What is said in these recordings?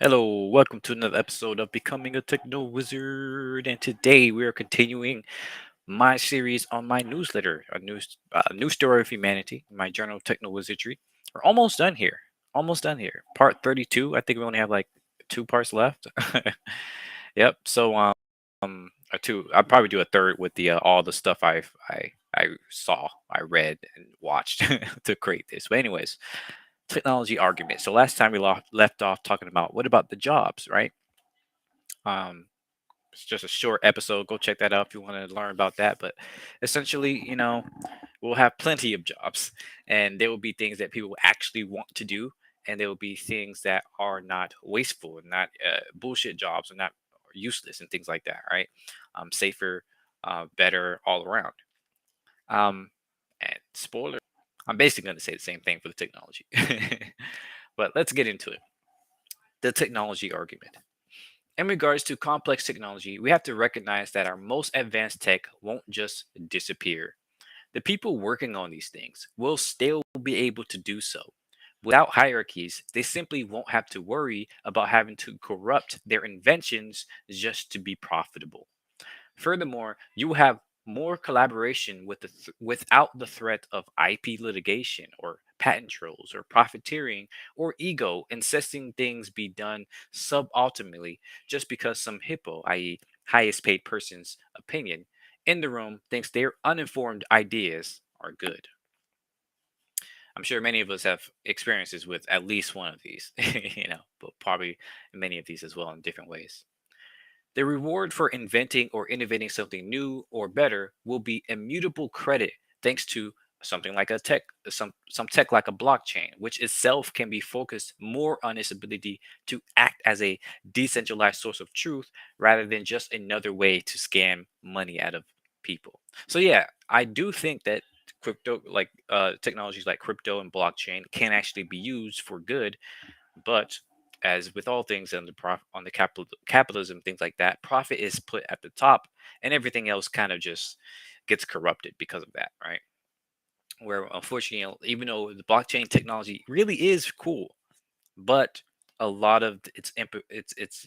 Hello, welcome to another episode of Becoming a Techno Wizard. And today we are continuing my series on my newsletter, a new story of humanity, my journal of techno wizardry. We're almost done here. Almost done here. Part 32. I think we only have like two parts left. Yep. Or two. I'll probably do a third with the all the stuff I saw, I read, and watched to create this. But anyways, technology argument. So last time we left off talking about what about the jobs, right? Um, it's just a short episode. Go check that out if you want to learn about that. But essentially, we'll have plenty of jobs, and there will be things that people actually want to do, and there will be things that are not wasteful and not bullshit jobs and not useless and things like that, right? Safer, better all around. Um, and spoiler, I'm basically going to say the same thing for the technology. But let's get into it. The technology argument. In regards to complex technology, we have to recognize that our most advanced tech won't just disappear. The people working on these things will still be able to do so. Without hierarchies, they simply won't have to worry about having to corrupt their inventions just to be profitable. Furthermore, you will have more collaboration without the threat of IP litigation or patent trolls or profiteering or ego insisting things be done suboptimally just because some hippo, i.e., highest paid person's opinion, in the room thinks their uninformed ideas are good. I'm sure many of us have experiences with at least one of these, but probably many of these as well in different ways. The reward for inventing or innovating something new or better will be immutable credit thanks to something like a tech some tech like a blockchain, which itself can be focused more on its ability to act as a decentralized source of truth rather than just another way to scam money out of people. So yeah, I do think that crypto like technologies like crypto and blockchain can actually be used for good, but as with all things on the capitalism, things like that, profit is put at the top, and everything else kind of just gets corrupted because of that, right? Where unfortunately, even though the blockchain technology really is cool, but a lot of its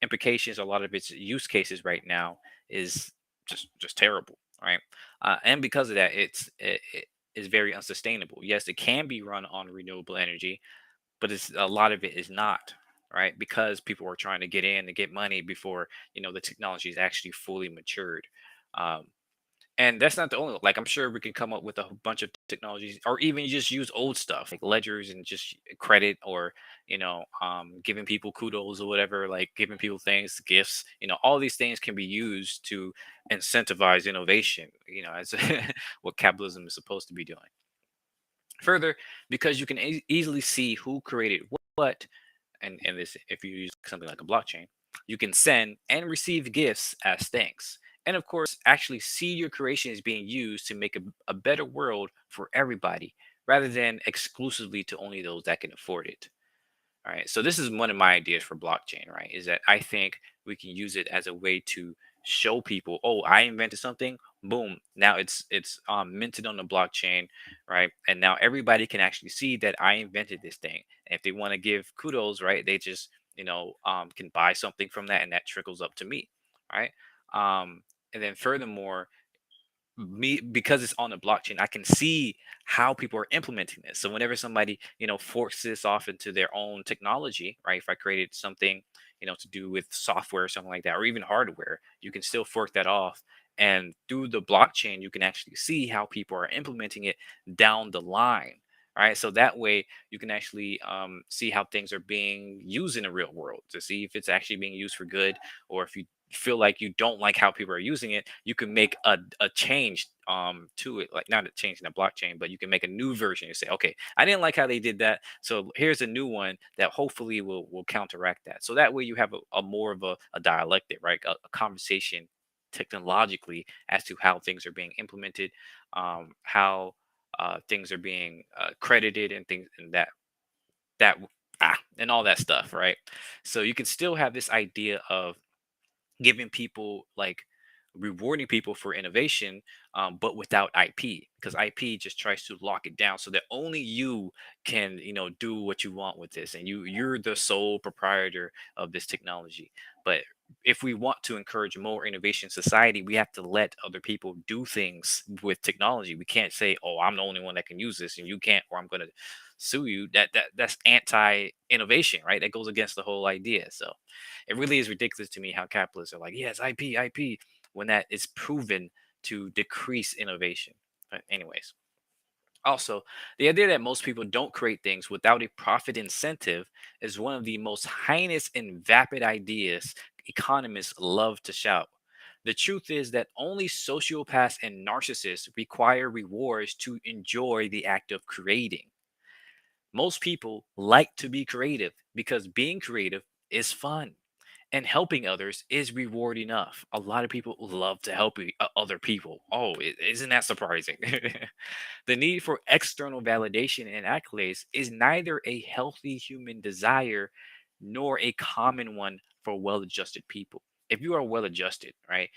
implications, a lot of its use cases right now is just terrible, right? And because of that, it is very unsustainable. Yes, it can be run on renewable energy, but it's a lot of it is not, right, because people are trying to get in to get money before the technology is actually fully matured. Um, and that's not the only, like, I'm sure we can come up with a bunch of technologies, or even just use old stuff like ledgers and just credit, or giving people kudos or whatever, like giving people things, gifts, all these things can be used to incentivize innovation, as what capitalism is supposed to be doing. Further, because you can easily see who created what, and this, if you use something like a blockchain, you can send and receive gifts as thanks. And of course, actually see your creations being used to make a better world for everybody rather than exclusively to only those that can afford it. All right. So this is one of my ideas for blockchain, right? Is that I think we can use it as a way to show people, oh, I invented something. Boom. Now it's minted on the blockchain, right? And now everybody can actually see that I invented this thing. And if they want to give kudos, right, they just can buy something from that, and that trickles up to me, right? And then furthermore, me, because it's on the blockchain, I can see how people are implementing this. So whenever somebody forks this off into their own technology, right, if I created something to do with software or something like that, or even hardware, you can still fork that off, and through the blockchain you can actually see how people are implementing it down the line, right? So that way you can actually see how things are being used in the real world, to see if it's actually being used for good, or if you feel like you don't like how people are using it, you can make a change to it, like not a change in the blockchain, but you can make a new version. You say, okay, I didn't like how they did that, so here's a new one that hopefully will counteract that. So that way you have a more of a dialectic, right? A conversation technologically as to how things are being implemented, how things are being credited, and things, and that and all that stuff, right? So you can still have this idea of giving people like rewarding people for innovation, but without IP, because IP just tries to lock it down so that only you can, do what you want with this, and you're the sole proprietor of this technology. But if we want to encourage more innovation in society, we have to let other people do things with technology. We can't say, "Oh, I'm the only one that can use this, and you can't, or I'm going to sue you." That's anti-innovation, right? That goes against the whole idea. So, it really is ridiculous to me how capitalists are like, "Yes, IP," when that is proven to decrease innovation. But anyways, also, the idea that most people don't create things without a profit incentive is one of the most heinous and vapid ideas economists love to shout. The truth is that only sociopaths and narcissists require rewards to enjoy the act of creating. Most people like to be creative because being creative is fun and helping others is reward enough. A lot of people love to help other people. Oh, isn't that surprising? The need for external validation and accolades is neither a healthy human desire nor a common one for well adjusted people. If you are well adjusted, right?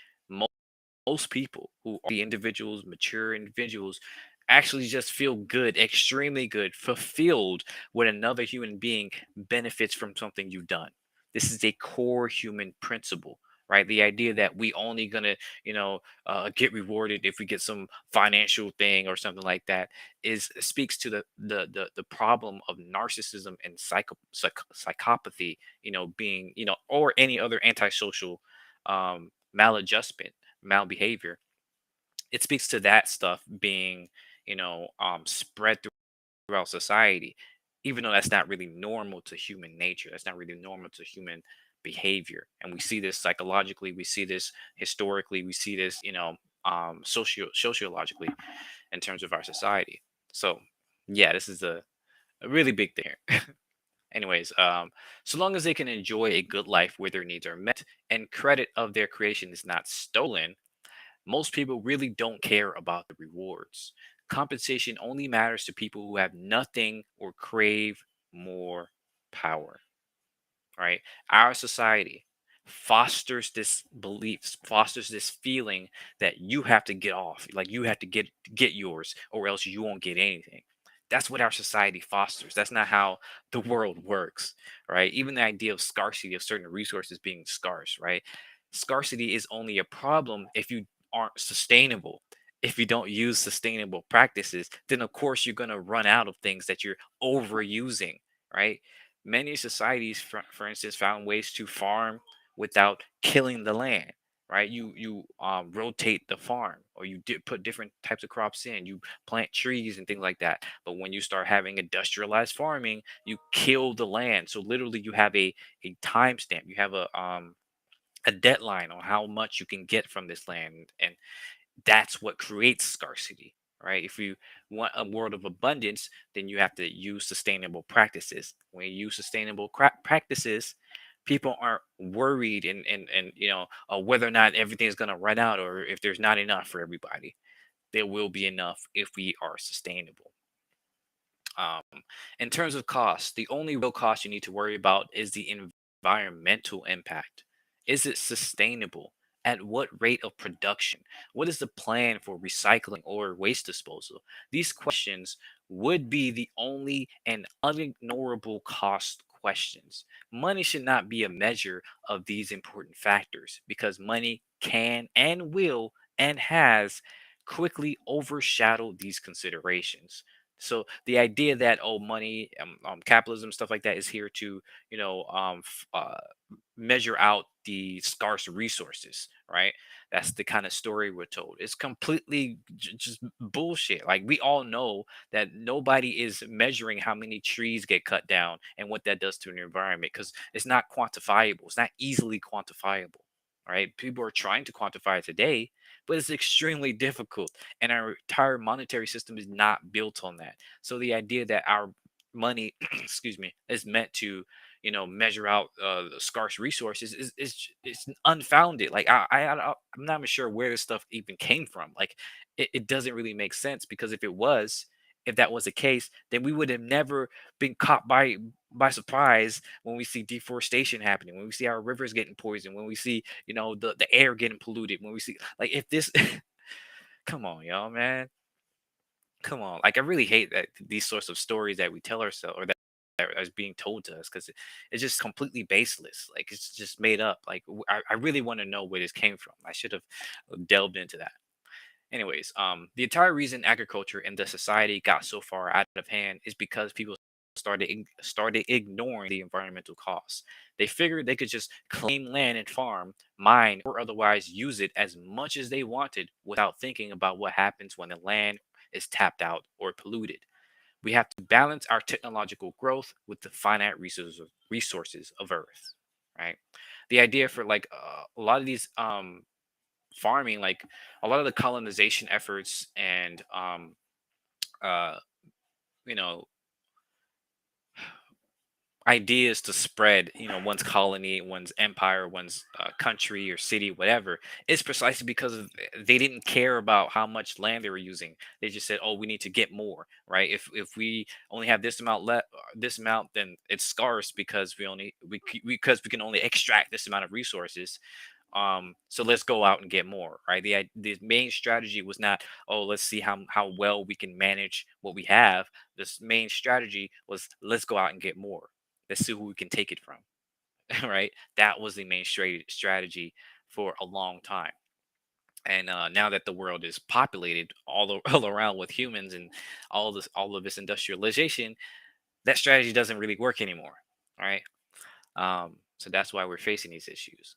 Most people who are the individuals, mature individuals, actually just feel good, extremely good, fulfilled when another human being benefits from something you've done. This is a core human principle, right? The idea that we only gonna, get rewarded if we get some financial thing or something like that is speaks to the problem of narcissism and psychopathy, being, or any other antisocial maladjustment, malbehavior. It speaks to that stuff being, spread throughout society, even though that's not really normal to human nature. That's not really normal to human behavior. And we see this psychologically, we see this historically, we see this, sociologically in terms of our society. So yeah, this is a really big thing here. Anyways, so long as they can enjoy a good life where their needs are met and credit of their creation is not stolen, most people really don't care about the rewards. Compensation only matters to people who have nothing or crave more power, right? Our society fosters this belief, fosters this feeling that you have to get off, like you have to get yours or else you won't get anything. That's what our society fosters. That's not how the world works, right? Even the idea of scarcity of certain resources being scarce, right? Scarcity is only a problem if you aren't sustainable. If you don't use sustainable practices, then of course you're going to run out of things that you're overusing, right? Many societies, for instance, found ways to farm without killing the land. Right, you rotate the farm, or you put different types of crops in. You plant trees and things like that. But when you start having industrialized farming, you kill the land. So literally, you have a timestamp. You have a deadline on how much you can get from this land, and that's what creates scarcity, right? If you want a world of abundance, then you have to use sustainable practices. When you use sustainable practices, people aren't worried and whether or not everything is going to run out or if there's not enough for everybody. There will be enough if we are sustainable. um, in terms of cost, the only real cost you need to worry about is the environmental impact. Is it sustainable? At what rate of production? What is the plan for recycling or waste disposal? These questions would be the only and unignorable cost questions. Money should not be a measure of these important factors because money can and will and has quickly overshadowed these considerations. So the idea that, oh, money, capitalism, stuff like that is here to, measure out the scarce resources, right? That's the kind of story we're told. It's completely just bullshit. Like, we all know that nobody is measuring how many trees get cut down and what that does to an environment because it's not quantifiable. It's not easily quantifiable. Right? People are trying to quantify it today, but it's extremely difficult. And our entire monetary system is not built on that. So the idea that our money, excuse me, is meant to, measure out the scarce resources is unfounded. Like, I'm not even sure where this stuff even came from. Like, it doesn't really make sense because if that was the case, then we would have never been caught by by surprise when we see deforestation happening, when we see our rivers getting poisoned, when we see, the air getting polluted, when we see, like, if this come on, y'all, man. Come on. Like, I really hate that these sorts of stories that we tell ourselves, or that is being told to us, because it's just completely baseless. Like, it's just made up. Like, I really want to know where this came from. I should have delved into that. Anyways, the entire reason agriculture and the society got so far out of hand is because people started ignoring the environmental costs. They figured they could just claim land and farm, mine, or otherwise use it as much as they wanted without thinking about what happens when the land is tapped out or polluted. We have to balance our technological growth with the finite resources of Earth, right? The idea for, like, a lot of these farming, like a lot of the colonization efforts and uh you know ideas to spread, one's colony, one's empire, one's country or city, whatever, is precisely because they didn't care about how much land they were using. They just said, oh, we need to get more, right? If we only have this amount left, this amount, then it's scarce because because we can only extract this amount of resources. So let's go out and get more, right? The main strategy was not, oh, let's see how well we can manage what we have. This main strategy was, let's go out and get more. Let's see who we can take it from. Right? That was the main strategy for a long time. And now that the world is populated all around with humans, and all of this industrialization, that strategy doesn't really work anymore, right? So that's why we're facing these issues.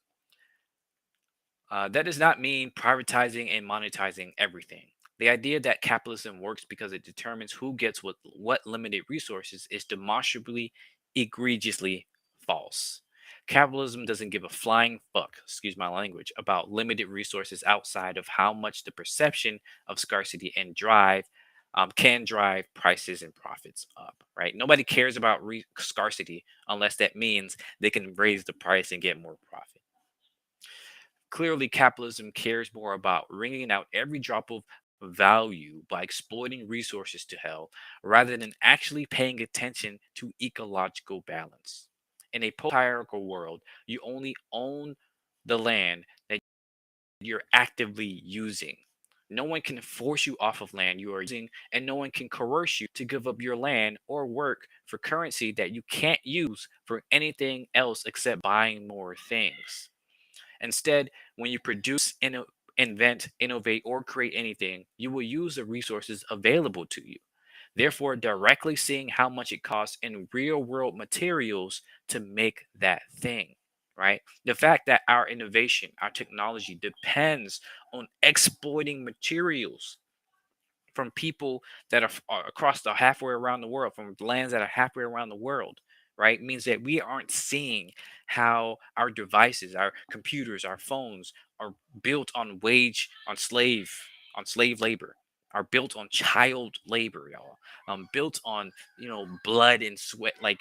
That does not mean privatizing and monetizing everything. The idea that capitalism works because it determines who gets what limited resources is demonstrably, egregiously false. Capitalism doesn't give a flying fuck, excuse my language, about limited resources outside of how much the perception of scarcity and can drive prices and profits up. Right? Nobody cares about scarcity unless that means they can raise the price and get more profit. Clearly, capitalism cares more about wringing out every drop of value by exploiting resources to hell rather than actually paying attention to ecological balance. In a post hierarchical world, you only own the land that you're actively using. No one can force you off of land you are using, and no one can coerce you to give up your land or work for currency that you can't use for anything else except buying more things. Instead, when you produce, invent, innovate, or create anything, you will use the resources available to you. Therefore, directly seeing how much it costs in real world materials to make that thing, right? The fact that our innovation, our technology depends on exploiting materials from people that are across the halfway around the world, from lands that are halfway around the world, right? Means that we aren't seeing how our devices, our computers, our phones are built on slave labor, are built on child labor, y'all. Built on, blood and sweat, like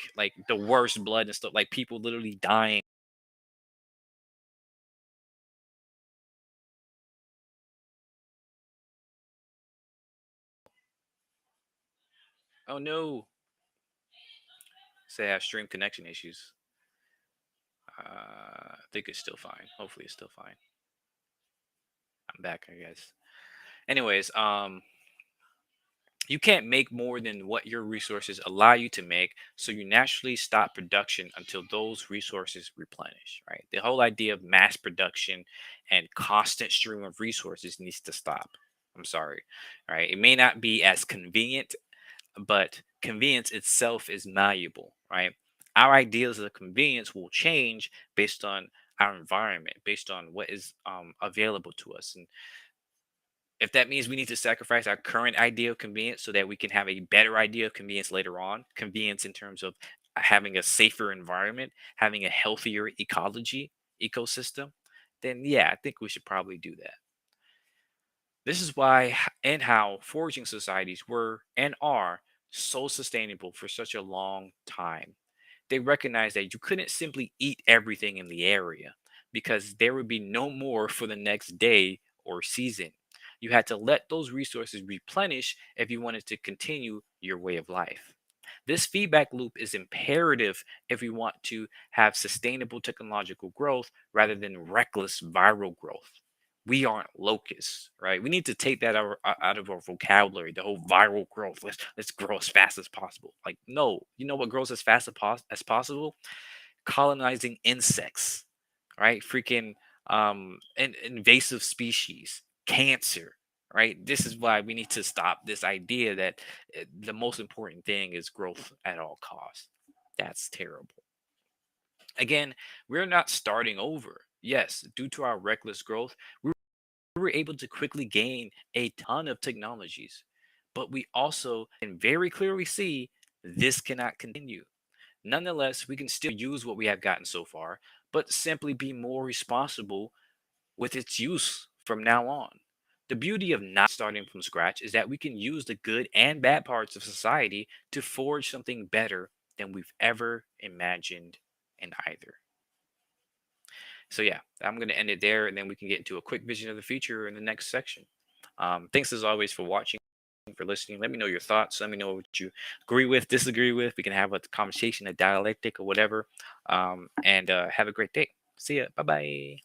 the worst blood and stuff, like people literally dying. Oh no, say I have stream connection issues. I think it's still fine. Hopefully, it's still fine. I'm back, I guess. Anyways, you can't make more than what your resources allow you to make, so you naturally stop production until those resources replenish. Right? The whole idea of mass production and constant stream of resources needs to stop. I'm sorry. Right? It may not be as convenient, but convenience itself is malleable. Right? Our ideas of convenience will change based on our environment, based on what is available to us. And if that means we need to sacrifice our current idea of convenience so that we can have a better idea of convenience later on, convenience in terms of having a safer environment, having a healthier ecosystem, then yeah, I think we should probably do that. This is why and how foraging societies were and are so sustainable for such a long time. They recognized that you couldn't simply eat everything in the area because there would be no more for the next day or season. You had to let those resources replenish if you wanted to continue your way of life. This feedback loop is imperative if we want to have sustainable technological growth rather than reckless viral growth. We aren't locusts, right? We need to take that out of our vocabulary. The whole viral growth. Let's grow as fast as possible. Like, no, you know what grows as fast as possible? Colonizing insects, right? Freaking invasive species, cancer, right? This is why we need to stop this idea that the most important thing is growth at all costs. That's terrible. Again, we're not starting over. Yes, due to our reckless growth, we were able to quickly gain a ton of technologies, but we also can very clearly see this cannot continue. Nonetheless, we can still use what we have gotten so far, but simply be more responsible with its use from now on. The beauty of not starting from scratch is that we can use the good and bad parts of society to forge something better than we've ever imagined in either. So, yeah, I'm going to end it there, and then we can get into a quick vision of the future in the next section. Thanks as always for watching, for listening. Let me know your thoughts. Let me know what you agree with, disagree with. We can have a conversation, a dialectic, or whatever. And have a great day. See ya. Bye bye.